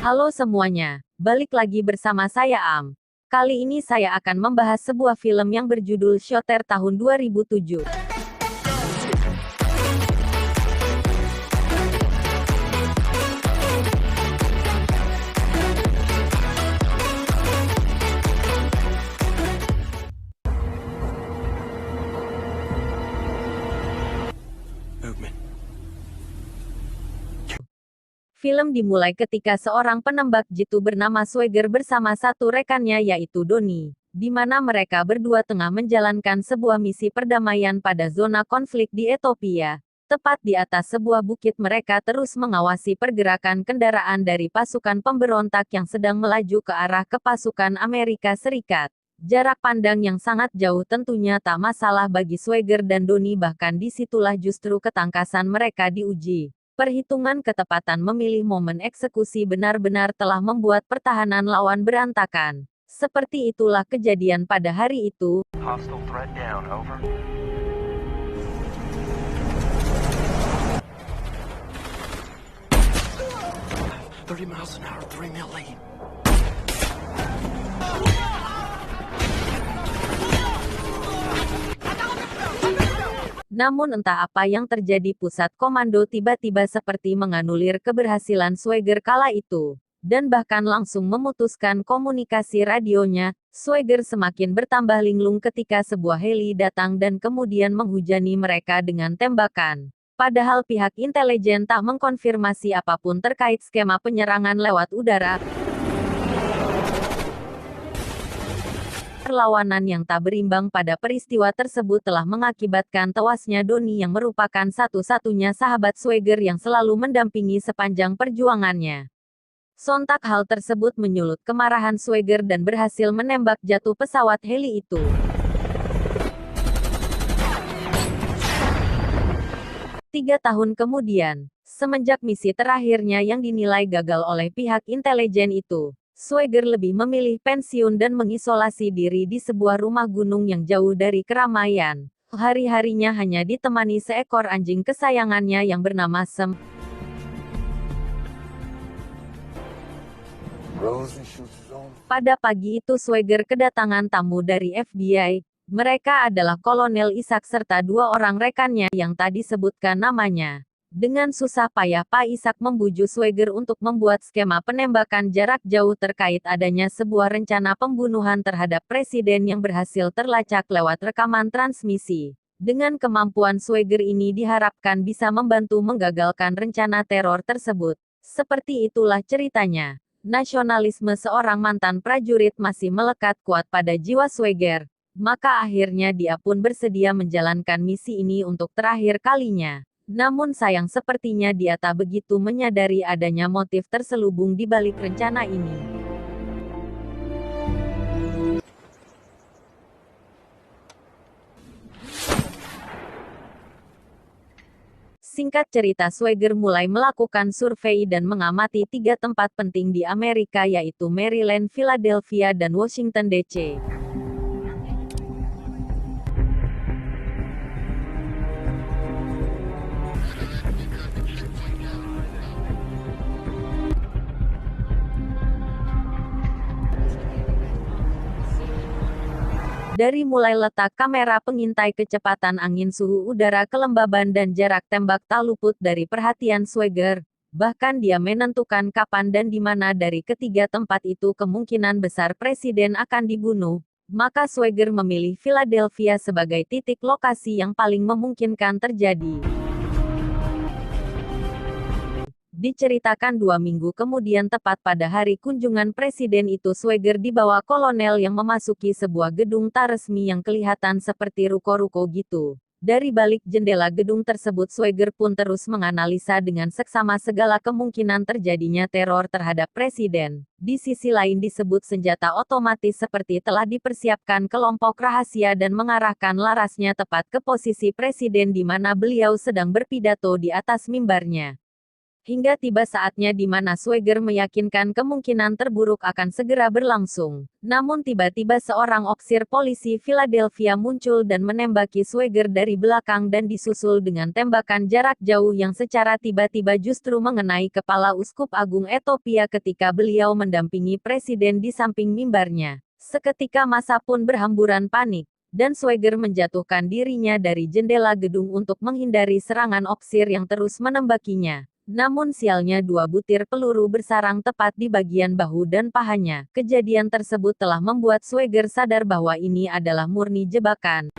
Halo semuanya, balik lagi bersama saya Am. Kali ini saya akan membahas sebuah film yang berjudul Shooter tahun 2007. Movement. Film dimulai ketika seorang penembak jitu bernama Swagger bersama satu rekannya yaitu Donnie, di mana mereka berdua tengah menjalankan sebuah misi perdamaian pada zona konflik di Ethiopia. Tepat di atas sebuah bukit mereka terus mengawasi pergerakan kendaraan dari pasukan pemberontak yang sedang melaju ke arah ke pasukan Amerika Serikat. Jarak pandang yang sangat jauh tentunya tak masalah bagi Swagger dan Donnie, bahkan disitulah justru ketangkasan mereka diuji. Perhitungan ketepatan memilih momen eksekusi benar-benar telah membuat pertahanan lawan berantakan. Seperti itulah kejadian pada hari itu. Hostile threat down, over. "30 miles an hour, 3 mil lead." Namun entah apa yang terjadi, pusat komando tiba-tiba seperti menganulir keberhasilan Swagger kala itu. Dan bahkan langsung memutuskan komunikasi radionya. Swagger semakin bertambah linglung ketika sebuah heli datang dan kemudian menghujani mereka dengan tembakan. Padahal pihak intelijen tak mengkonfirmasi apapun terkait skema penyerangan lewat udara. Perlawanan yang tak berimbang pada peristiwa tersebut telah mengakibatkan tewasnya Donnie yang merupakan satu-satunya sahabat Swagger yang selalu mendampingi sepanjang perjuangannya. Sontak hal tersebut menyulut kemarahan Swagger dan berhasil menembak jatuh pesawat heli itu. Tiga tahun kemudian, semenjak misi terakhirnya yang dinilai gagal oleh pihak intelijen itu, Swagger lebih memilih pensiun dan mengisolasi diri di sebuah rumah gunung yang jauh dari keramaian. Hari-harinya hanya ditemani seekor anjing kesayangannya yang bernama Sam. Pada pagi itu Swagger kedatangan tamu dari FBI. Mereka adalah Kolonel Isaac serta dua orang rekannya yang tadi disebutkan namanya. Dengan susah payah Pak Isaac membujuk Swagger untuk membuat skema penembakan jarak jauh terkait adanya sebuah rencana pembunuhan terhadap presiden yang berhasil terlacak lewat rekaman transmisi. Dengan kemampuan Swagger ini diharapkan bisa membantu menggagalkan rencana teror tersebut. Seperti itulah ceritanya. Nasionalisme seorang mantan prajurit masih melekat kuat pada jiwa Swagger. Maka akhirnya dia pun bersedia menjalankan misi ini untuk terakhir kalinya. Namun sayang sepertinya dia tak begitu menyadari adanya motif terselubung di balik rencana ini. Singkat cerita, Swagger mulai melakukan survei dan mengamati tiga tempat penting di Amerika yaitu Maryland, Philadelphia, dan Washington DC. Dari mulai letak kamera pengintai kecepatan angin, suhu udara, kelembaban, dan jarak tembak tak luput dari perhatian Swagger. Bahkan dia menentukan kapan dan di mana dari ketiga tempat itu kemungkinan besar presiden akan dibunuh. Maka Swagger memilih Philadelphia sebagai titik lokasi yang paling memungkinkan terjadi. Diceritakan 2 minggu kemudian tepat pada hari kunjungan presiden itu, Swagger dibawa kolonel yang memasuki sebuah gedung tak resmi yang kelihatan seperti ruko-ruko gitu. Dari balik jendela gedung tersebut Swagger pun terus menganalisa dengan seksama segala kemungkinan terjadinya teror terhadap presiden. Di sisi lain disebut senjata otomatis seperti telah dipersiapkan kelompok rahasia dan mengarahkan larasnya tepat ke posisi presiden di mana beliau sedang berpidato di atas mimbarnya. Hingga tiba saatnya di mana Swagger meyakinkan kemungkinan terburuk akan segera berlangsung. Namun tiba-tiba seorang ofisir polisi Philadelphia muncul dan menembaki Swagger dari belakang dan disusul dengan tembakan jarak jauh yang secara tiba-tiba justru mengenai kepala Uskup Agung Ethiopia ketika beliau mendampingi presiden di samping mimbarnya. Seketika massa pun berhamburan panik, dan Swagger menjatuhkan dirinya dari jendela gedung untuk menghindari serangan ofisir yang terus menembakinya. Namun sialnya 2 butir peluru bersarang tepat di bagian bahu dan pahanya. Kejadian tersebut telah membuat Swagger sadar bahwa ini adalah murni jebakan.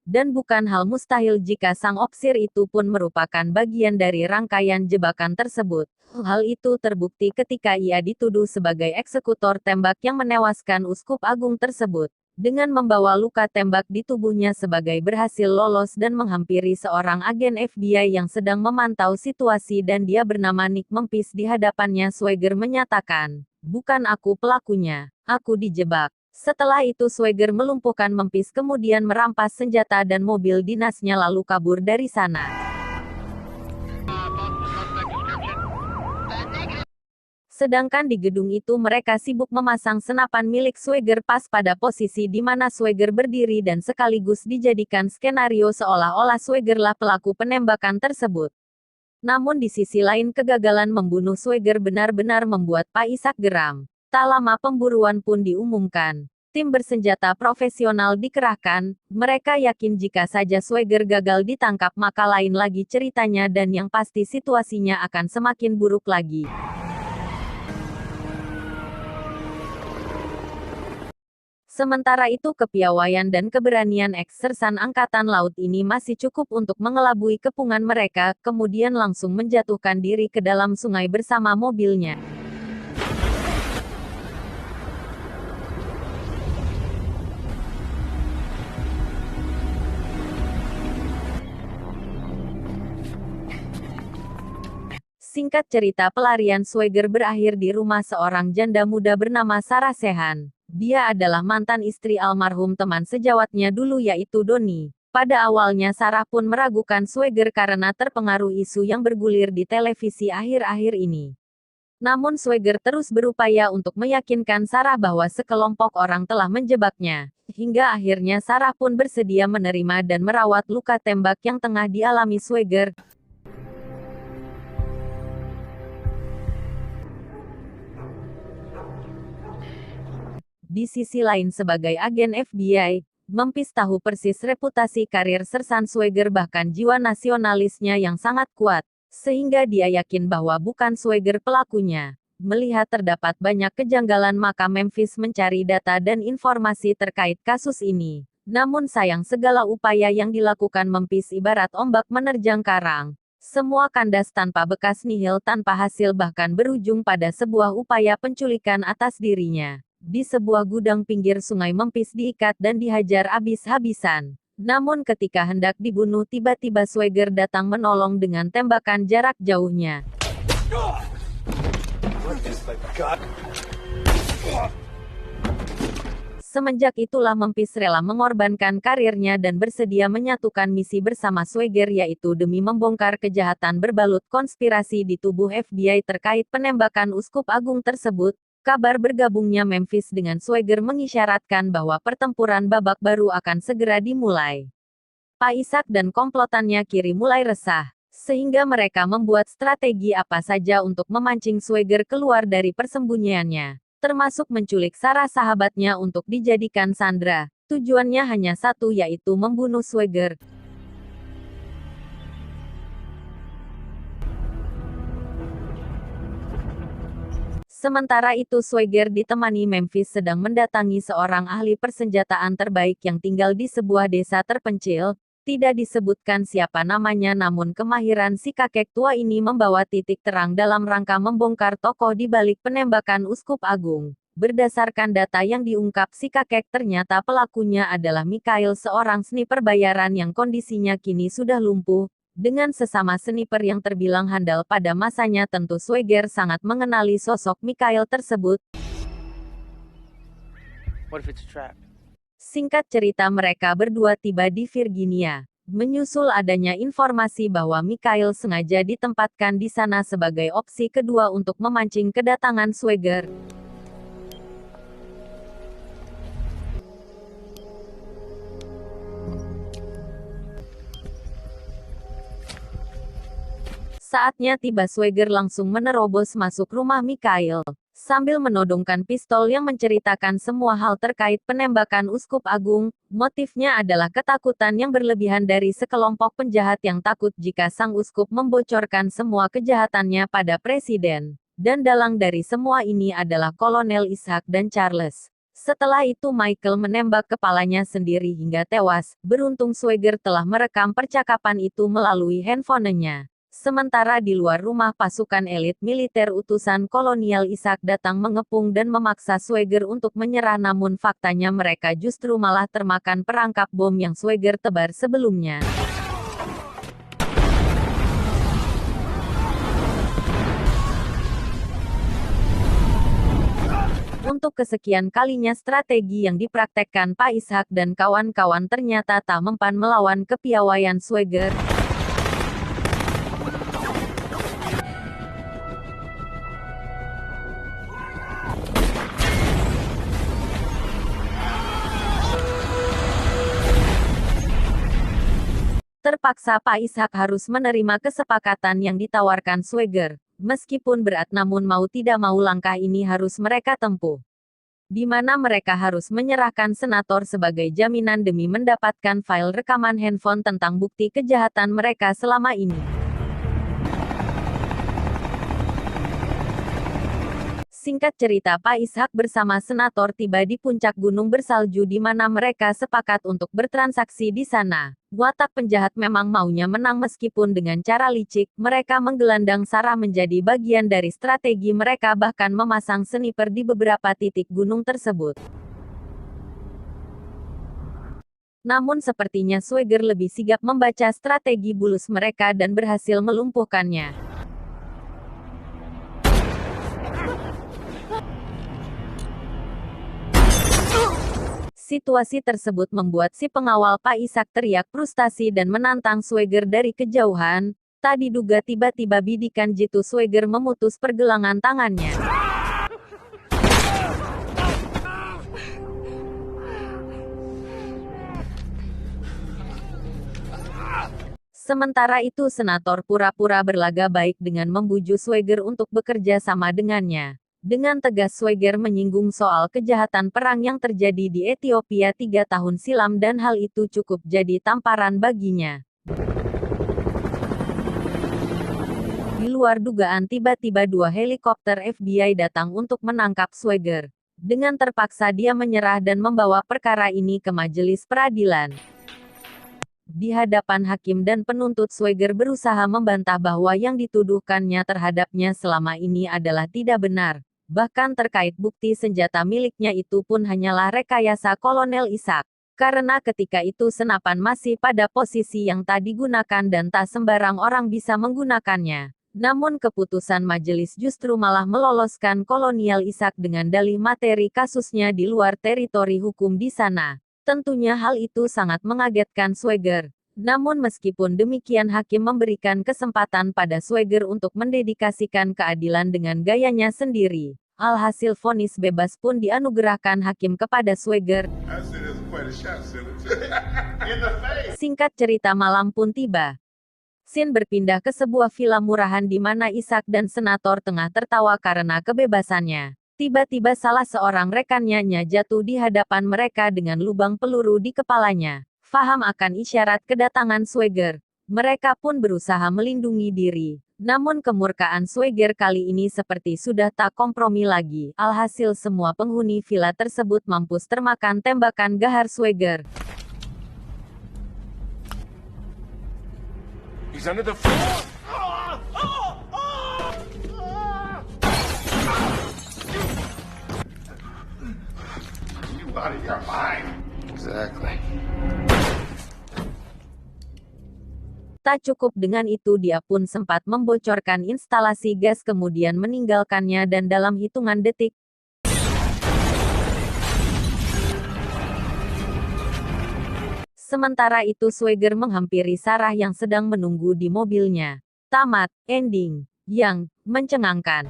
Dan bukan hal mustahil jika sang ofisir itu pun merupakan bagian dari rangkaian jebakan tersebut. Hal itu terbukti ketika ia dituduh sebagai eksekutor tembak yang menewaskan Uskup Agung tersebut. Dengan membawa luka tembak di tubuhnya sebagai berhasil lolos dan menghampiri seorang agen FBI yang sedang memantau situasi dan dia bernama Nick Memphis di hadapannya. Swagger menyatakan, "Bukan aku pelakunya, aku dijebak." Setelah itu Swagger melumpuhkan Memphis kemudian merampas senjata dan mobil dinasnya lalu kabur dari sana. Sedangkan di gedung itu mereka sibuk memasang senapan milik Swagger pas pada posisi di mana Swagger berdiri dan sekaligus dijadikan skenario seolah-olah Swaggerlah pelaku penembakan tersebut. Namun di sisi lain kegagalan membunuh Swagger benar-benar membuat Pak Ishak geram. Tak lama pemburuan pun diumumkan. Tim bersenjata profesional dikerahkan, mereka yakin jika saja Swagger gagal ditangkap maka lain lagi ceritanya dan yang pasti situasinya akan semakin buruk lagi. Sementara itu kepiawaian dan keberanian ex-sersan Angkatan Laut ini masih cukup untuk mengelabui kepungan mereka, kemudian langsung menjatuhkan diri ke dalam sungai bersama mobilnya. Singkat cerita pelarian Swagger berakhir di rumah seorang janda muda bernama Sarah Sehan. Dia adalah mantan istri almarhum teman sejawatnya dulu yaitu Doni. Pada awalnya Sarah pun meragukan Swagger karena terpengaruh isu yang bergulir di televisi akhir-akhir ini. Namun Swagger terus berupaya untuk meyakinkan Sarah bahwa sekelompok orang telah menjebaknya. Hingga akhirnya Sarah pun bersedia menerima dan merawat luka tembak yang tengah dialami Swagger. Di sisi lain sebagai agen FBI, Memphis tahu persis reputasi karir sersan Swagger bahkan jiwa nasionalisnya yang sangat kuat, sehingga dia yakin bahwa bukan Swagger pelakunya. Melihat terdapat banyak kejanggalan maka Memphis mencari data dan informasi terkait kasus ini. Namun sayang segala upaya yang dilakukan Memphis ibarat ombak menerjang karang. Semua kandas tanpa bekas nihil tanpa hasil bahkan berujung pada sebuah upaya penculikan atas dirinya. Di sebuah gudang pinggir sungai Memphis diikat dan dihajar habis-habisan. Namun ketika hendak dibunuh tiba-tiba Swagger datang menolong dengan tembakan jarak jauhnya. Semenjak itulah Memphis rela mengorbankan karirnya dan bersedia menyatukan misi bersama Swagger yaitu demi membongkar kejahatan berbalut konspirasi di tubuh FBI terkait penembakan Uskup Agung tersebut. Kabar bergabungnya Memphis dengan Swagger mengisyaratkan bahwa pertempuran babak baru akan segera dimulai. Pak Ishak dan komplotannya kiri mulai resah, sehingga mereka membuat strategi apa saja untuk memancing Swagger keluar dari persembunyiannya, termasuk menculik Sarah sahabatnya untuk dijadikan sandera. Tujuannya hanya satu yaitu membunuh Swagger. Sementara itu Swagger ditemani Memphis sedang mendatangi seorang ahli persenjataan terbaik yang tinggal di sebuah desa terpencil. Tidak disebutkan siapa namanya namun kemahiran si kakek tua ini membawa titik terang dalam rangka membongkar tokoh di balik penembakan Uskup Agung. Berdasarkan data yang diungkap si kakek ternyata pelakunya adalah Mikhail seorang sniper bayaran yang kondisinya kini sudah lumpuh. Dengan sesama sniper yang terbilang handal pada masanya tentu Swagger sangat mengenali sosok Mikhail tersebut. What if it's a trap? Singkat cerita mereka berdua tiba di Virginia. Menyusul adanya informasi bahwa Mikhail sengaja ditempatkan di sana sebagai opsi kedua untuk memancing kedatangan Swagger. Saatnya tiba Swagger langsung menerobos masuk rumah Mikhail, sambil menodongkan pistol yang menceritakan semua hal terkait penembakan Uskup Agung. Motifnya adalah ketakutan yang berlebihan dari sekelompok penjahat yang takut jika sang uskup membocorkan semua kejahatannya pada presiden. Dan dalang dari semua ini adalah Kolonel Ishak dan Charles. Setelah itu Michael menembak kepalanya sendiri hingga tewas. Beruntung Swagger telah merekam percakapan itu melalui handphonenya. Sementara di luar rumah, pasukan elit militer utusan Kolonial Ishak datang mengepung dan memaksa Swagger untuk menyerah, namun faktanya mereka justru malah termakan perangkap bom yang Swagger tebar sebelumnya. Untuk kesekian kalinya strategi yang dipraktekkan Pak Ishak dan kawan-kawan ternyata tak mempan melawan kepiawaian Swagger. Terpaksa Pak Ishak harus menerima kesepakatan yang ditawarkan Swagger. Meskipun berat, namun mau tidak mau langkah ini harus mereka tempuh. Di mana mereka harus menyerahkan senator sebagai jaminan demi mendapatkan file rekaman handphone tentang bukti kejahatan mereka selama ini. Singkat cerita, Pak Ishak bersama senator tiba di puncak gunung bersalju di mana mereka sepakat untuk bertransaksi di sana. Watak penjahat memang maunya menang meskipun dengan cara licik. Mereka menggelandang Sarah menjadi bagian dari strategi mereka, bahkan memasang sniper di beberapa titik gunung tersebut. Namun sepertinya Swagger lebih sigap membaca strategi bulus mereka dan berhasil melumpuhkannya. Situasi tersebut membuat si pengawal Pak Ishak teriak frustasi dan menantang Swagger dari kejauhan. Tak diduga tiba-tiba bidikan jitu Swagger memutus pergelangan tangannya. Sementara itu senator pura-pura berlaga baik dengan membujuk Swagger untuk bekerja sama dengannya. Dengan tegas Swagger menyinggung soal kejahatan perang yang terjadi di Ethiopia 3 tahun silam dan hal itu cukup jadi tamparan baginya. Di luar dugaan, tiba-tiba 2 helikopter FBI datang untuk menangkap Swagger. Dengan terpaksa dia menyerah dan membawa perkara ini ke majelis peradilan. Di hadapan hakim dan penuntut, Swagger berusaha membantah bahwa yang dituduhkannya terhadapnya selama ini adalah tidak benar. Bahkan terkait bukti senjata miliknya itu pun hanyalah rekayasa Kolonel Ishak. Karena ketika itu senapan masih pada posisi yang tak digunakan dan tak sembarang orang bisa menggunakannya. Namun keputusan majelis justru malah meloloskan Kolonial Ishak dengan dalih materi kasusnya di luar teritori hukum di sana. Tentunya hal itu sangat mengagetkan Swagger. Namun meskipun demikian, hakim memberikan kesempatan pada Swagger untuk mendedikasikan keadilan dengan gayanya sendiri. Alhasil vonis bebas pun dianugerahkan hakim kepada Swagger. Singkat cerita, malam pun tiba. Scene berpindah ke sebuah villa murahan di mana Ishak dan senator tengah tertawa karena kebebasannya. Tiba-tiba salah seorang rekannya jatuh di hadapan mereka dengan lubang peluru di kepalanya. Faham akan isyarat kedatangan Swagger, mereka pun berusaha melindungi diri. Namun kemurkaan Swagger kali ini seperti sudah tak kompromi lagi. Alhasil semua penghuni villa tersebut mampus termakan tembakan gahar Swagger. He's under the floor. You out of your mind. Exactly. Tak cukup dengan itu, dia pun sempat membocorkan instalasi gas kemudian meninggalkannya dan dalam hitungan detik, Sementara itu Swagger menghampiri Sarah yang sedang menunggu di mobilnya. Tamat. Ending. Yang mencengangkan.